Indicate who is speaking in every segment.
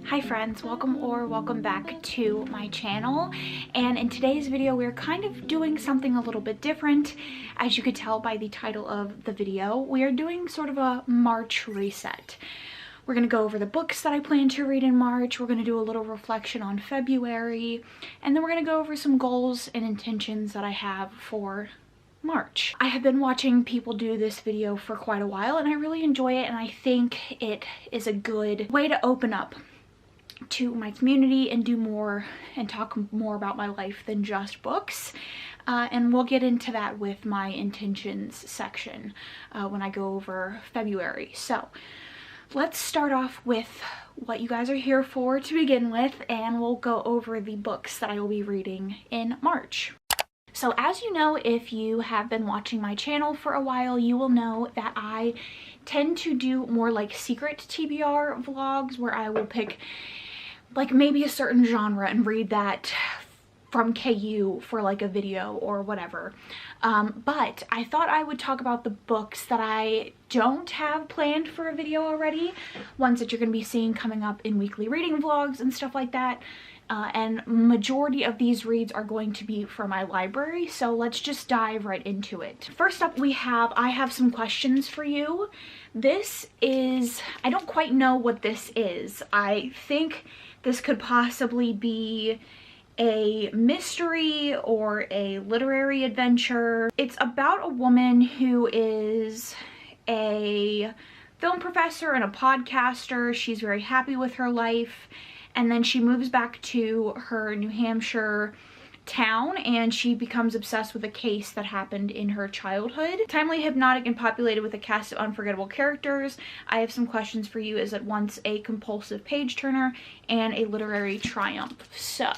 Speaker 1: Hi friends, welcome back to my channel, and in today's video we're kind of doing something a little bit different. As you could tell by the title of the video, we are doing sort of a March reset. We're going to go over the books that I plan to read in March, we're going to do a little reflection on February, and then we're going to go over some goals and intentions that I have for March. I have been watching people do this video for quite a while and I really enjoy it, and I think it is a good way to open up to my community and do more and talk more about my life than just books. And we'll get into that with my intentions section when I go over February. So let's start off with what you guys are here for to begin with, and we'll go over the books that I will be reading in March. So as you know, if you have been watching my channel for a while, you will know that I tend to do more like secret TBR vlogs where I will pick like maybe a certain genre and read that from KU for like a video or whatever. But I thought I would talk about the books that I don't have planned for a video already, ones that you're going to be seeing coming up in weekly reading vlogs and stuff like that. And majority of these reads are going to be for my library, so let's just dive right into it. First up I have some questions for you. This is, I don't quite know what this is. I think this could possibly be a mystery or a literary adventure. It's about a woman who is a film professor and a podcaster. She's very happy with her life, and then she moves back to her New Hampshire town and she becomes obsessed with a case that happened in her childhood. Timely, hypnotic, and populated with a cast of unforgettable characters. I have some questions for you. Is at once a compulsive page turner and a literary triumph. So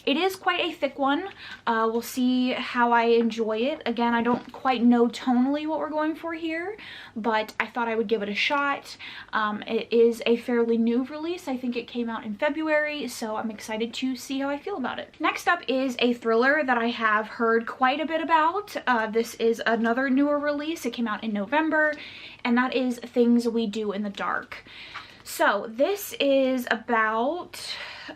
Speaker 1: it is quite a thick one. We'll see how I enjoy it. Again, I don't quite know tonally what we're going for here, but I thought I would give it a shot. It is a fairly new release. I think it came out in February, so I'm excited to see how I feel about it. Next up is a thriller that I have heard quite a bit about. This is another newer release. It came out in November, and that is Things We Do in the Dark. So this is about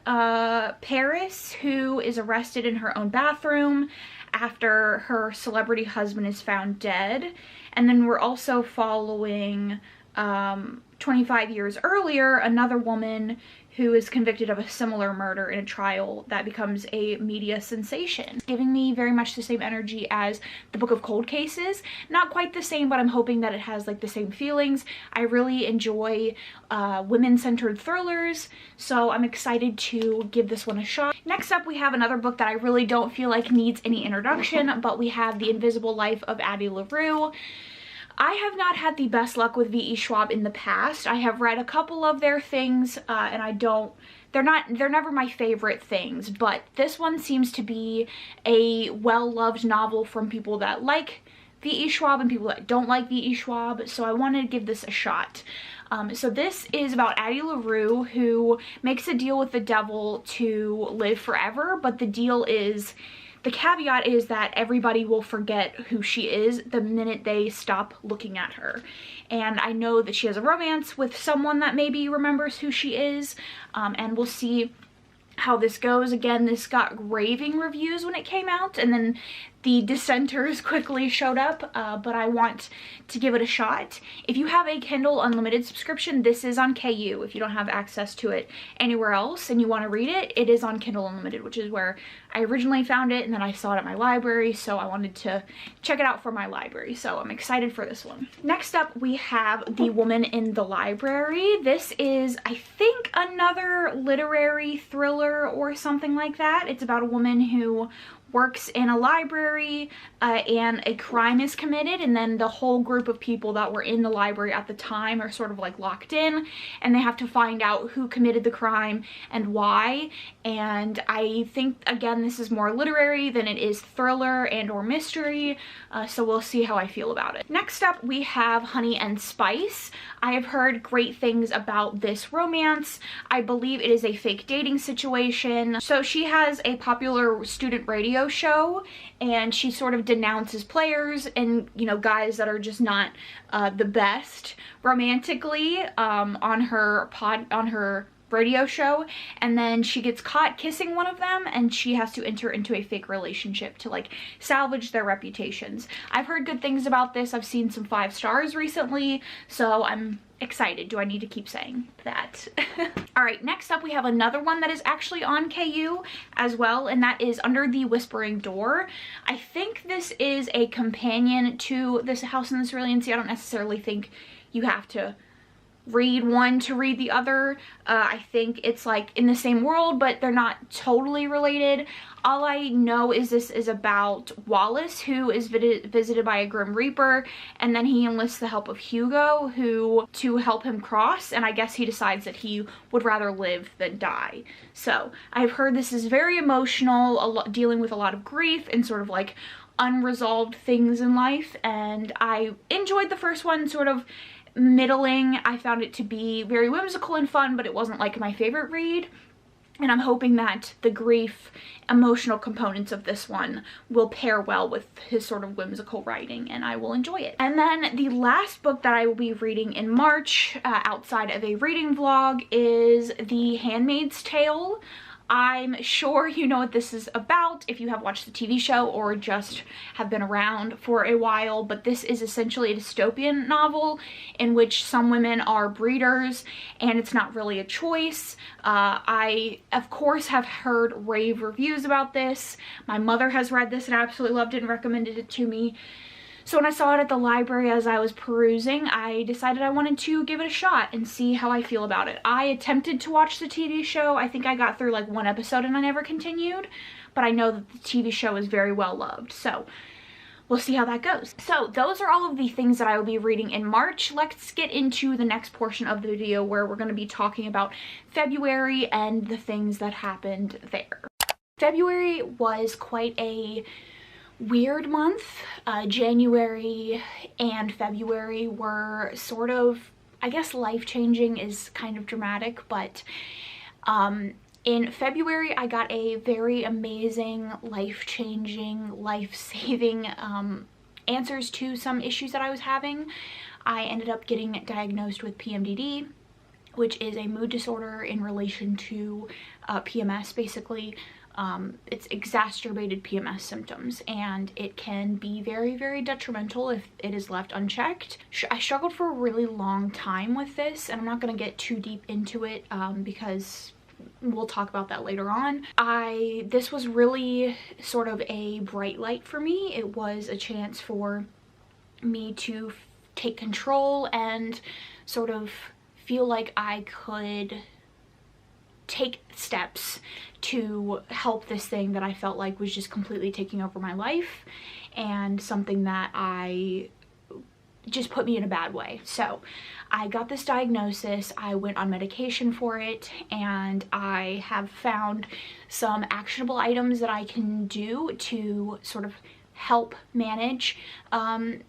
Speaker 1: Paris, who is arrested in her own bathroom after her celebrity husband is found dead. And then we're also following 25 years earlier, another woman who is convicted of a similar murder in a trial that becomes a media sensation. Giving me very much the same energy as the Book of Cold Cases. Not quite the same, but I'm hoping that it has like the same feelings. I really enjoy women-centered thrillers, so I'm excited to give this one a shot. Next up, we have another book that I really don't feel like needs any introduction, but we have The Invisible Life of Addie LaRue. I have not had the best luck with V.E. Schwab in the past. I have read a couple of their things and they're never my favorite things, but this one seems to be a well-loved novel from people that like V.E. Schwab and people that don't like V.E. Schwab, so I wanted to give this a shot. So this is about Addie LaRue, who makes a deal with the devil to live forever, but the caveat is that everybody will forget who she is the minute they stop looking at her. And I know that she has a romance with someone that maybe remembers who she is, and we'll see how this goes. Again, this got raving reviews when it came out, and then the dissenters quickly showed up, but I want to give it a shot. If you have a Kindle Unlimited subscription, this is on KU. If you don't have access to it anywhere else and you want to read it, it is on Kindle Unlimited, which is where I originally found it, and then I saw it at my library, so I wanted to check it out for my library, so I'm excited for this one. Next up, we have The Woman in the Library. This is, I think, another literary thriller or something like that. It's about a woman who works in a library and a crime is committed, and then the whole group of people that were in the library at the time are sort of like locked in, and they have to find out who committed the crime and why. And I think, again, this is more literary than it is thriller and or mystery, so we'll see how I feel about it. Next up, we have Honey and Spice. I have heard great things about this romance. I believe it is a fake dating situation. So she has a popular student radio show, and she sort of denounces players and, you know, guys that are just not the best romantically on her radio show, and then she gets caught kissing one of them and she has to enter into a fake relationship to like salvage their reputations. I've heard good things about this. I've seen some 5 stars recently, so I'm excited. Do I need to keep saying that? All right, next up we have another one that is actually on KU as well, and that is Under the Whispering Door. I think this is a companion to This House in the Cerulean Sea. I don't necessarily think you have to read one to read the other. I think it's like in the same world, but they're not totally related. All I know is this is about Wallace, who is visited by a Grim Reaper, and then he enlists the help of Hugo to help him cross, and I guess he decides that he would rather live than die. So I've heard this is very emotional, dealing with a lot of grief and sort of like unresolved things in life, and I enjoyed the first one, sort of middling. I found it to be very whimsical and fun, but it wasn't like my favorite read. And I'm hoping that the grief, emotional components of this one will pair well with his sort of whimsical writing, and I will enjoy it. And then the last book that I will be reading in March, outside of a reading vlog, is The Handmaid's Tale. I'm sure you know what this is about if you have watched the TV show or just have been around for a while, but this is essentially a dystopian novel in which some women are breeders and it's not really a choice. I, of course, have heard rave reviews about this. My mother has read this and absolutely loved it and recommended it to me. So when I saw it at the library as I was perusing, I decided I wanted to give it a shot and see how I feel about it. I attempted to watch the TV show. I think I got through like 1 episode and I never continued, but I know that the TV show is very well loved, so we'll see how that goes. So those are all of the things that I will be reading in March. Let's get into the next portion of the video where we're going to be talking about February and the things that happened there. February was quite a weird month. January and February were sort of, I guess life-changing is kind of dramatic, but in February I got a very amazing, life-changing, life-saving answers to some issues that I was having. I ended up getting diagnosed with PMDD, which is a mood disorder in relation to PMS, basically. It's exacerbated PMS symptoms, and it can be very, very detrimental if it is left unchecked. I struggled for a really long time with this, and I'm not going to get too deep into it because we'll talk about that later on. This was really sort of a bright light for me. It was a chance for me to take control and sort of feel like I could take steps to help this thing that I felt like was just completely taking over my life, and something that just put me in a bad way. So I got this diagnosis, I went on medication for it, and I have found some actionable items that I can do to sort of help manage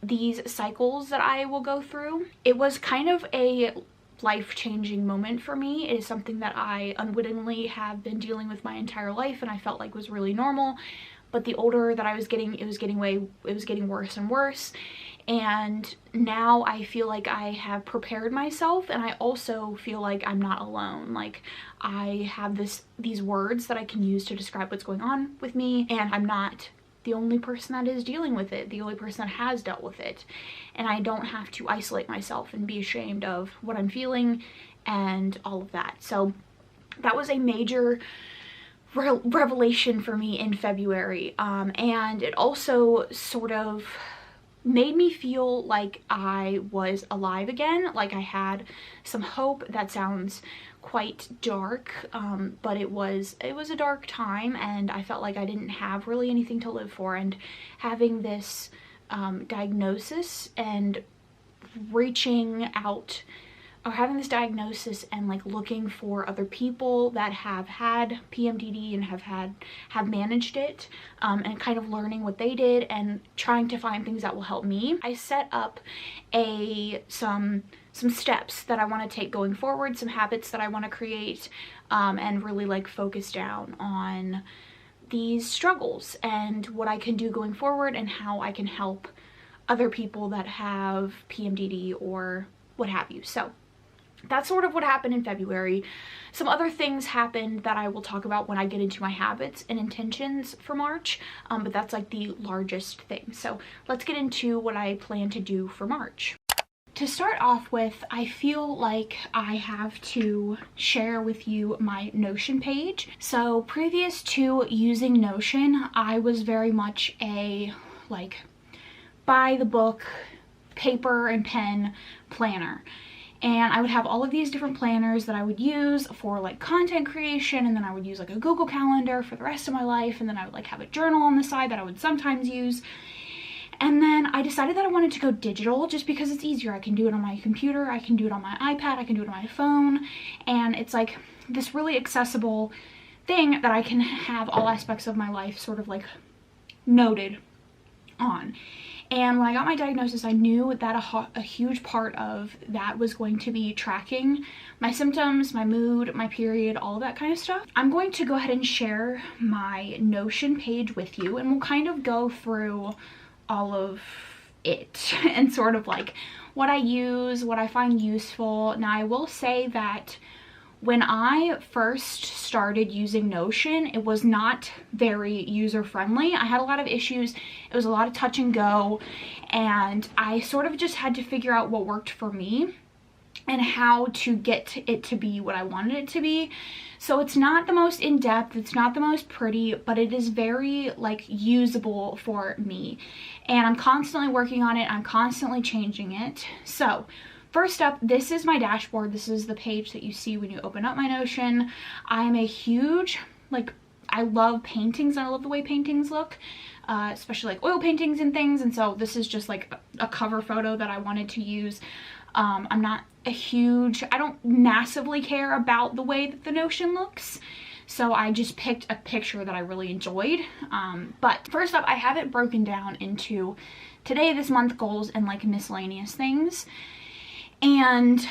Speaker 1: these cycles that I will go through. It was kind of a life-changing moment for me. It is something that I unwittingly have been dealing with my entire life and I felt like was really normal, but the older that I was getting, it was getting worse and worse. And now I feel like I have prepared myself, and I also feel like I'm not alone. Like I have these words that I can use to describe what's going on with me, and I'm not the only person that is dealing with it, the only person that has dealt with it. And I don't have to isolate myself and be ashamed of what I'm feeling and all of that. So that was a major revelation for me in February. And it also sort of made me feel like I was alive again, like I had some hope. That sounds quite dark, but it was a dark time, and I felt like I didn't have really anything to live for. And having this diagnosis and reaching out, or having this diagnosis and like looking for other people that have had PMDD and have managed it, and kind of learning what they did and trying to find things that will help me. I set up some steps that I want to take going forward, some habits that I want to create, and really like focus down on these struggles and what I can do going forward and how I can help other people that have PMDD or what have you. So that's sort of what happened in February. Some other things happened that I will talk about when I get into my habits and intentions for March, but that's like the largest thing. So let's get into what I plan to do for March. To start off with, I feel like I have to share with you my Notion page. So previous to using Notion, I was very much a like by the book, paper and pen planner. And I would have all of these different planners that I would use for like content creation, and then I would use like a Google Calendar for the rest of my life, and then I would like have a journal on the side that I would sometimes use. And then I decided that I wanted to go digital just because it's easier. I can do it on my computer, I can do it on my iPad, I can do it on my phone, and it's like this really accessible thing that I can have all aspects of my life sort of like noted on. And when I got my diagnosis, I knew that a huge part of that was going to be tracking my symptoms, my mood, my period, all of that kind of stuff. I'm going to go ahead and share my Notion page with you, and we'll kind of go through all of it and sort of like what I use, what I find useful. Now, I will say that when I first started using Notion, it was not very user-friendly. I had a lot of issues. It was a lot of touch and go, and I sort of just had to figure out what worked for me and how to get it to be what I wanted it to be. So it's not the most in-depth, it's not the most pretty, but it is very like usable for me. And I'm constantly working on it, I'm constantly changing it. So first up, this is my dashboard. This is the page that you see when you open up my Notion. I'm a huge, like, I love paintings and I love the way paintings look, especially like oil paintings and things. And so this is just like a cover photo that I wanted to use. I'm not I don't massively care about the way that the Notion looks. So I just picked a picture that I really enjoyed. But first up, I have it broken down into today, this month goals, and like miscellaneous things. And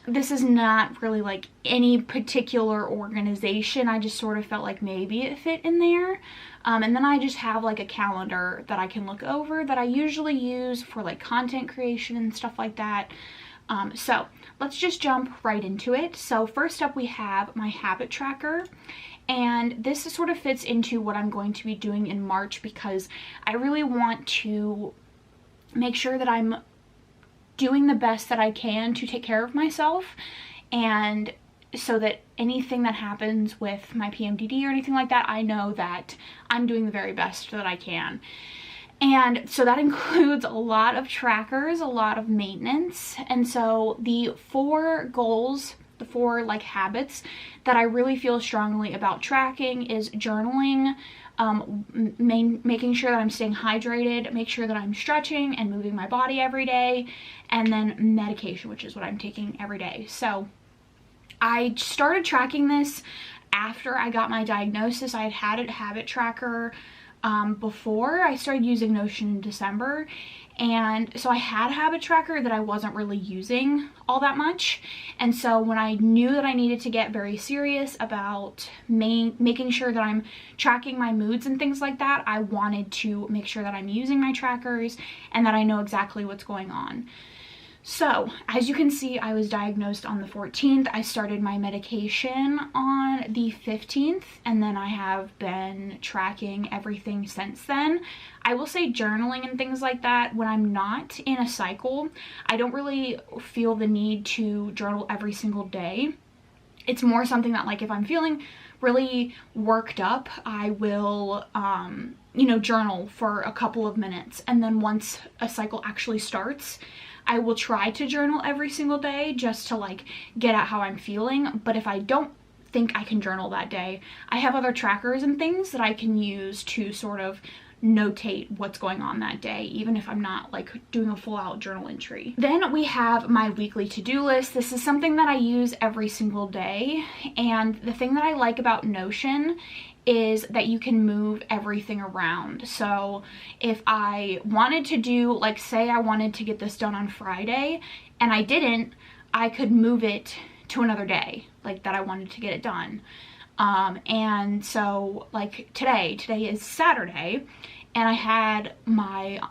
Speaker 1: this is not really like any particular organization. I just sort of felt like maybe it fit in there. And then I just have like a calendar that I can look over that I usually use for like content creation and stuff like that. So let's just jump right into it. So first up, we have my habit tracker. And this sort of fits into what I'm going to be doing in March because I really want to make sure that I'm doing the best that I can to take care of myself, and so that anything that happens with my PMDD or anything like that, I know that I'm doing the very best that I can. And so that includes a lot of trackers, a lot of maintenance. And so the 4 goals, the 4 like habits that I really feel strongly about tracking is journaling, making sure that I'm staying hydrated, make sure that I'm stretching and moving my body every day, and then medication, which is what I'm taking every day. So I started tracking this after I got my diagnosis. I had a habit tracker before I started using Notion in December, and so I had a habit tracker that I wasn't really using all that much. And so when I knew that I needed to get very serious about making sure that I'm tracking my moods and things like that, I wanted to make sure that I'm using my trackers and that I know exactly what's going on. So as you can see, I was diagnosed on the 14th. I started my medication on the 15th, and then I have been tracking everything since then. I will say journaling and things like that, when I'm not in a cycle, I don't really feel the need to journal every single day. It's more something that like if I'm feeling really worked up, I will journal for a couple of minutes, and then once a cycle actually starts, I will try to journal every single day just to like get at how I'm feeling. But if I don't think I can journal that day, I have other trackers and things that I can use to sort of notate what's going on that day, even if I'm not like doing a full-out journal entry. Then we have my weekly to-do list. This is something that I use every single day, and the thing that I like about Notion is that you can move everything around. So if I wanted to do, like say I wanted to get this done on Friday and I didn't, I could move it to another day, like that I wanted to get it done. And so like today is Saturday, and I had my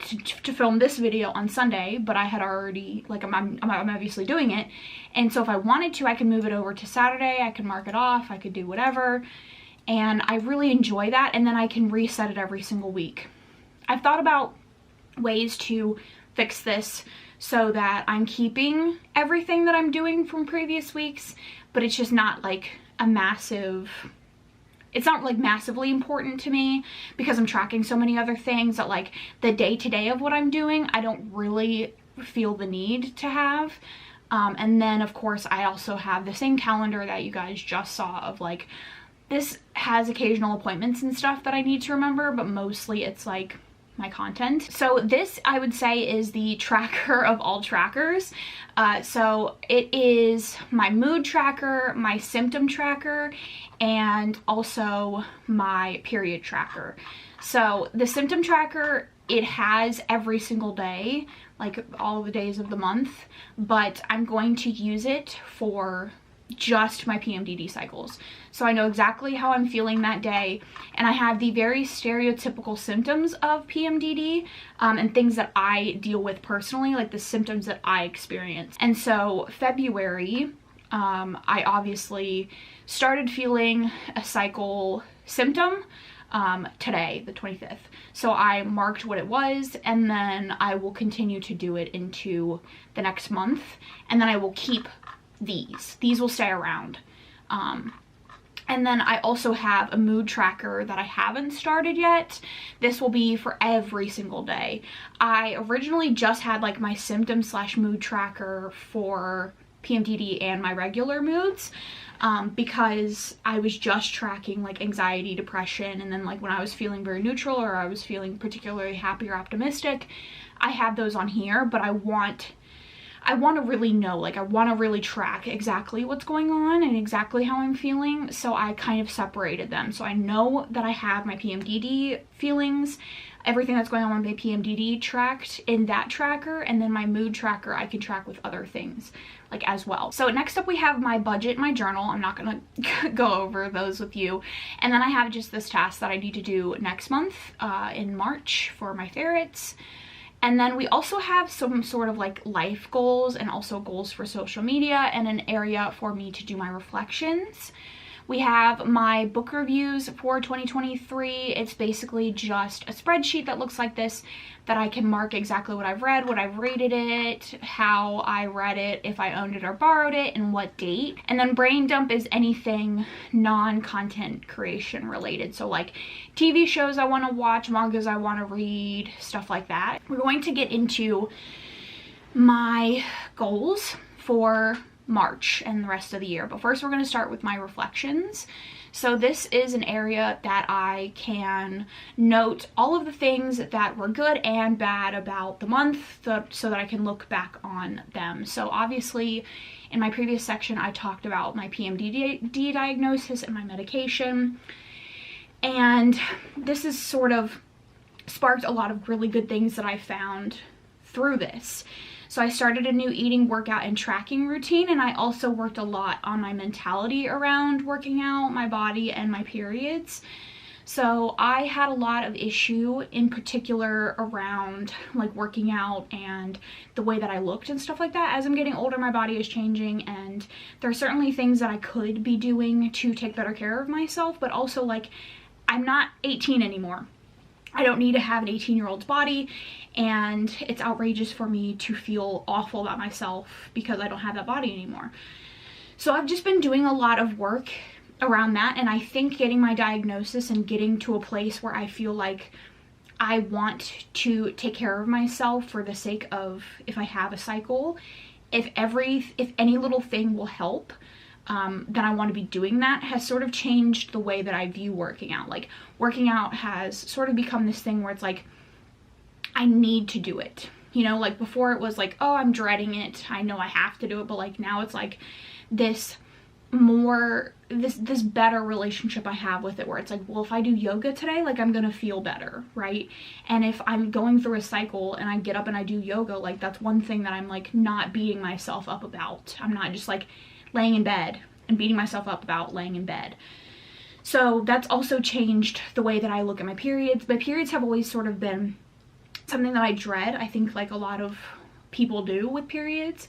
Speaker 1: to film this video on Sunday, but I had already, like, I'm obviously doing it. And so if I wanted to, I could move it over to Saturday, I could mark it off, I could do whatever. And I really enjoy that, and then I can reset it every single week. I've thought about ways to fix this so that I'm keeping everything that I'm doing from previous weeks, but it's just not like a massive, it's not like massively important to me because I'm tracking so many other things that like the day-to-day of what I'm doing, I don't really feel the need to have. And then of course I also have the same calendar that you guys just saw of like, this has occasional appointments and stuff that I need to remember, but mostly it's like my content. So this, I would say, is the tracker of all trackers. So it is my mood tracker, my symptom tracker, and also my period tracker. So the symptom tracker, it has every single day, like all the days of the month, but I'm going to use it for just my PMDD cycles. So I know exactly how I'm feeling that day, and I have the very stereotypical symptoms of PMDD and things that I deal with personally, like the symptoms that I experience. And so February, I obviously started feeling a cycle symptom today, the 25th. So I marked what it was, and then I will continue to do it into the next month, and then I will keep these will stay around. And then I also have a mood tracker that I haven't started yet. This will be for every single day. I originally just had like my symptom / mood tracker for PMDD and my regular moods, because I was just tracking like anxiety, depression, and then like when I was feeling very neutral or I was feeling particularly happy or optimistic, I had those on here. But I want to really know, like I want to really track exactly what's going on and exactly how I'm feeling. So I kind of separated them. So I know that I have my PMDD feelings, everything that's going on with my PMDD tracked in that tracker, and then my mood tracker I can track with other things like as well. So next up we have my budget, my journal. I'm not gonna go over those with you. And then I have just this task that I need to do next month in March for my ferrets. And then we also have some sort of like life goals and also goals for social media and an area for me to do my reflections. We have my book reviews for 2023. It's basically just a spreadsheet that looks like this that I can mark exactly what I've read, what I've rated it, how I read it, if I owned it or borrowed it, and what date. And then brain dump is anything non-content creation related. So like TV shows I want to watch, mangas I want to read, stuff like that. We're going to get into my goals for March and the rest of the year, but first we're going to start with my reflections. So this is an area that I can note all of the things that were good and bad about the month, so that I can look back on them. So obviously in my previous section I talked about my PMDD diagnosis and my medication, and this has sort of sparked a lot of really good things that I found through this. So I started a new eating, workout, and tracking routine, and I also worked a lot on my mentality around working out, my body, and my periods. So I had a lot of issue in particular around like working out and the way that I looked and stuff like that. As I'm getting older, my body is changing, and there are certainly things that I could be doing to take better care of myself, but also like I'm not 18 anymore. I don't need to have an 18-year-old's body, and it's outrageous for me to feel awful about myself because I don't have that body anymore. So I've just been doing a lot of work around that, and I think getting my diagnosis and getting to a place where I feel like I want to take care of myself for the sake of, if I have a cycle, if any little thing will help, then I want to be doing that, has sort of changed the way that I view working out. Like working out has sort of become this thing where it's like I need to do it, you know, like before it was like, oh, I'm dreading it, I know I have to do it, but like now it's like this better relationship I have with it, where it's like, well, if I do yoga today, like I'm gonna feel better, right? And if I'm going through a cycle and I get up and I do yoga, like that's one thing that I'm like not beating myself up about. I'm not just like laying in bed and beating myself up about laying in bed. So that's also changed the way that I look at my periods. My periods have always sort of been something that I dread. I think like a lot of people do with periods,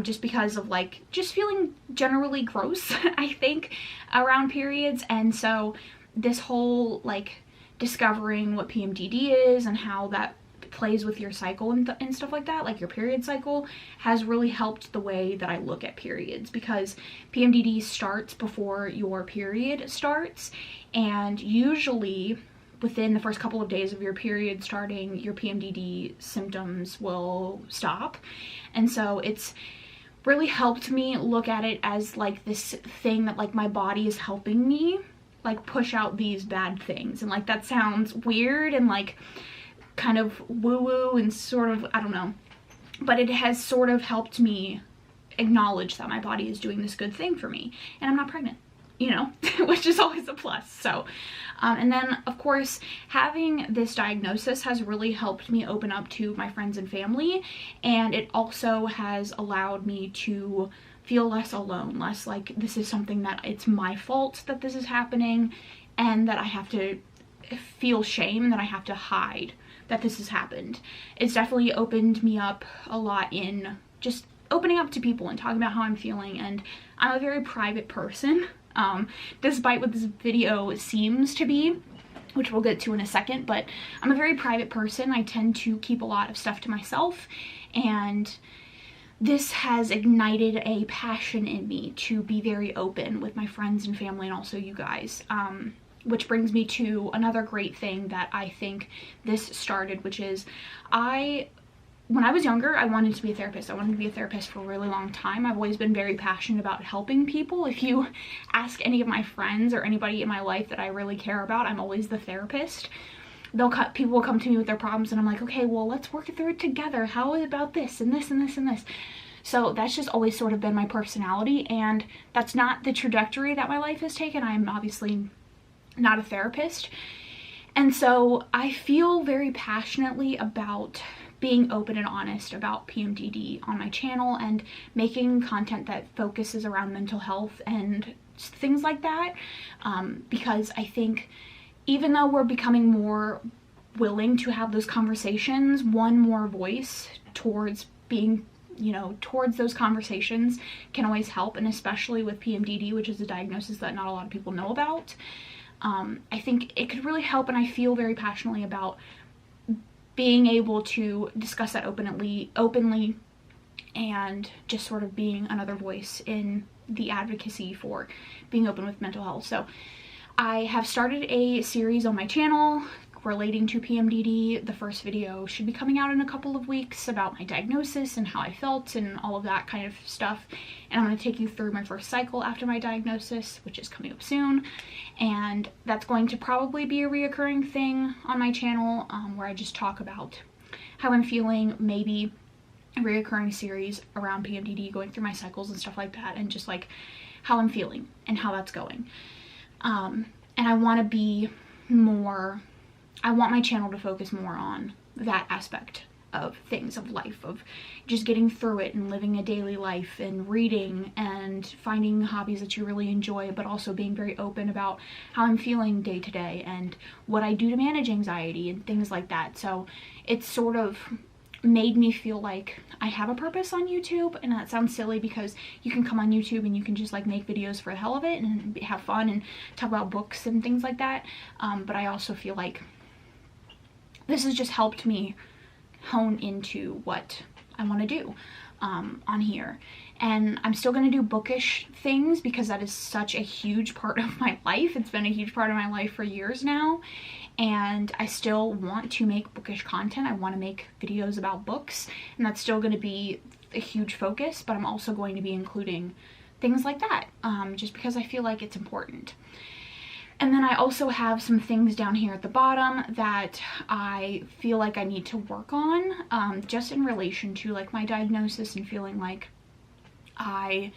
Speaker 1: just because of like just feeling generally gross, I think, around periods. And so this whole like discovering what PMDD is and how that plays with your cycle and stuff like that, like your period cycle, has really helped the way that I look at periods, because PMDD starts before your period starts, and usually within the first couple of days of your period starting, your PMDD symptoms will stop. And so it's really helped me look at it as like this thing that like my body is helping me like push out these bad things. And like that sounds weird and like kind of woo-woo and sort of, I don't know, but it has sort of helped me acknowledge that my body is doing this good thing for me, and I'm not pregnant, you know, which is always a plus. So and then of course having this diagnosis has really helped me open up to my friends and family, and it also has allowed me to feel less alone, less like this is something that it's my fault that this is happening, and that I have to feel shame, that I have to hide that this has happened. It's definitely opened me up a lot in just opening up to people and talking about how I'm feeling. And I'm a very private person, despite what this video seems to be, which we'll get to in a second, but I'm a very private person. I tend to keep a lot of stuff to myself, and this has ignited a passion in me to be very open with my friends and family, and also you guys. Which brings me to another great thing that I think this started, which is when I was younger, I wanted to be a therapist. I wanted to be a therapist for a really long time. I've always been very passionate about helping people. If you ask any of my friends or anybody in my life that I really care about, I'm always the therapist. People will come to me with their problems, and I'm like, okay, well, let's work through it together. How about this and this and this and this? So that's just always sort of been my personality, and that's not the trajectory that my life has taken. I'm obviously not a therapist. And so I feel very passionately about being open and honest about PMDD on my channel, and making content that focuses around mental health and things like that, because I think even though we're becoming more willing to have those conversations, one more voice towards being, you know, towards those conversations can always help. And especially with PMDD, which is a diagnosis that not a lot of people know about, I think it could really help. And I feel very passionately about being able to discuss that openly, and just sort of being another voice in the advocacy for being open with mental health. So I have started a series on my channel relating to PMDD. The first video should be coming out in a couple of weeks about my diagnosis and how I felt and all of that kind of stuff. And I'm going to take you through my first cycle after my diagnosis, which is coming up soon. And that's going to probably be a reoccurring thing on my channel, where I just talk about how I'm feeling, maybe a reoccurring series around PMDD, going through my cycles and stuff like that, and just like how I'm feeling and how that's going. And I want to be more, I want my channel to focus more on that aspect of things, of life, of just getting through it and living a daily life and reading and finding hobbies that you really enjoy, but also being very open about how I'm feeling day to day and what I do to manage anxiety and things like that. So it's sort of made me feel like I have a purpose on YouTube. And that sounds silly, because you can come on YouTube and you can just like make videos for the hell of it and have fun and talk about books and things like that. But I also feel like this has just helped me hone into what I want to do on here. And I'm still going to do bookish things, because that is such a huge part of my life. It's been a huge part of my life for years now. And I still want to make bookish content. I want to make videos about books, and that's still going to be a huge focus, but I'm also going to be including things like that, just because I feel like it's important. And then I also have some things down here at the bottom that I feel like I need to work on, just in relation to like my diagnosis, and feeling like I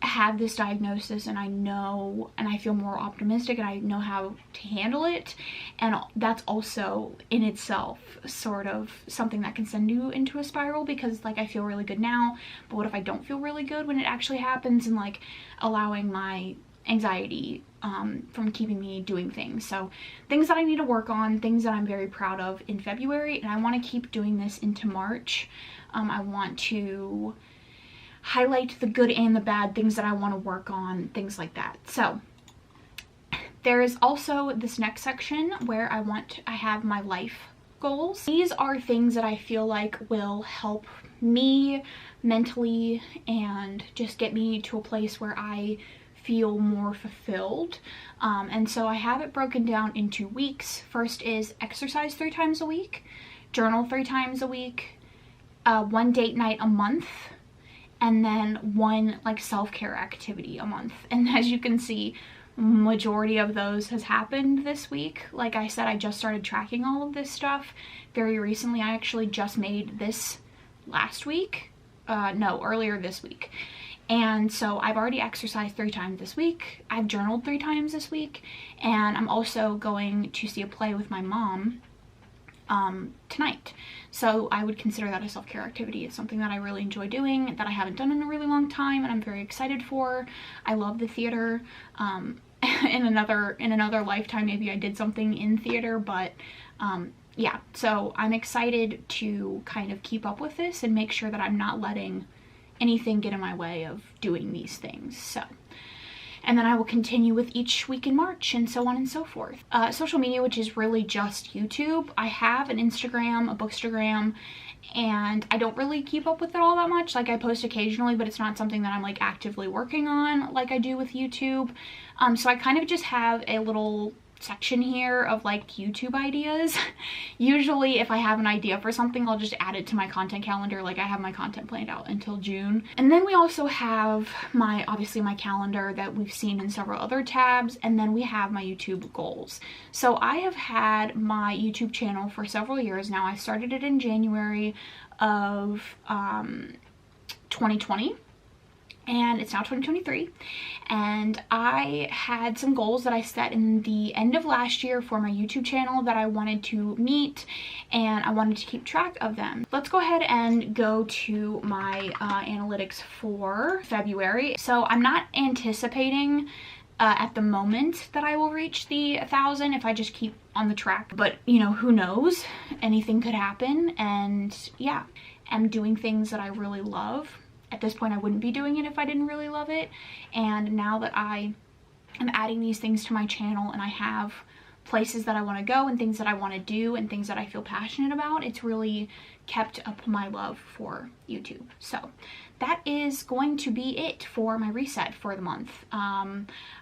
Speaker 1: have this diagnosis and I know, and I feel more optimistic and I know how to handle it. And that's also in itself sort of something that can send you into a spiral, because like I feel really good now, but what if I don't feel really good when it actually happens? And like allowing my anxiety from keeping me doing things. So things that I need to work on, things that I'm very proud of in February, and I want to keep doing this into March. I want to highlight the good and the bad, things that I want to work on, things like that. So there is also this next section where I have my life goals. These are things that I feel like will help me mentally and just get me to a place where I feel more fulfilled. And so I have it broken down into weeks. First is exercise 3 times a week, journal 3 times a week, 1 date night a month, and then 1 like self-care activity a month. And as you can see, majority of those has happened this week. Like I said, I just started tracking all of this stuff very recently. I actually just made this last week, earlier this week. And so I've already exercised 3 times this week. I've journaled 3 times this week, and I'm also going to see a play with my mom tonight. So I would consider that a self-care activity. It's something that I really enjoy doing, that I haven't done in a really long time, and I'm very excited for. I love the theater. In another lifetime, maybe I did something in theater, but yeah, so I'm excited to kind of keep up with this and make sure that I'm not letting anything get in my way of doing these things. So, and then I will continue with each week in March, and so on and so forth. Social media, which is really just YouTube. I have an Instagram, a Bookstagram, and I don't really keep up with it all that much. Like, I post occasionally, but it's not something that I'm like actively working on like I do with YouTube. So I kind of just have a little section here of like YouTube ideas. Usually if I have an idea for something, I'll just add it to my content calendar. Like, I have my content planned out until June. And then we also have obviously my calendar that we've seen in several other tabs, and then we have my YouTube goals. So I have had my YouTube channel for several years now. I started it in January of 2020. And it's now 2023, and I had some goals that I set in the end of last year for my YouTube channel that I wanted to meet, and I wanted to keep track of them. Let's go ahead and go to my analytics for February. So I'm not anticipating at the moment that I will reach the 1,000 if I just keep on the track, but you know, who knows, anything could happen. And yeah, I'm doing things that I really love. At this point, I wouldn't be doing it if I didn't really love it. And now that I am adding these things to my channel and I have places that I want to go and things that I want to do and things that I feel passionate about, it's really kept up my love for YouTube. So that is going to be it for my reset for the month.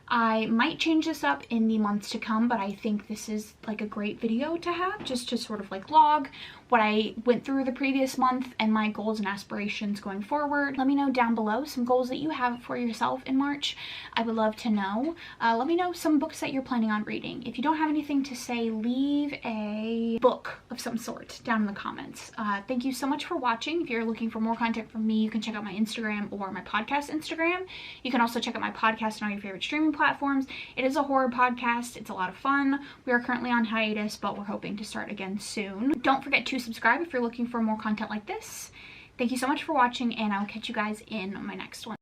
Speaker 1: I might change this up in the months to come, but I think this is like a great video to have, just to sort of like log what I went through the previous month and my goals and aspirations going forward. Let me know down below some goals that you have for yourself in March. I would love to know. Let me know some books that you're planning on reading. If you don't have anything to say, leave a book of some sort down in the comments. Thank you so much for watching. If you're looking for more content from me, you can check out my Instagram or my podcast Instagram. You can also check out my podcast on all your favorite streaming platforms. It is a horror podcast. It's a lot of fun. We are currently on hiatus, but we're hoping to start again soon. Don't forget to subscribe if you're looking for more content like this. Thank you so much for watching, and I'll catch you guys in my next one.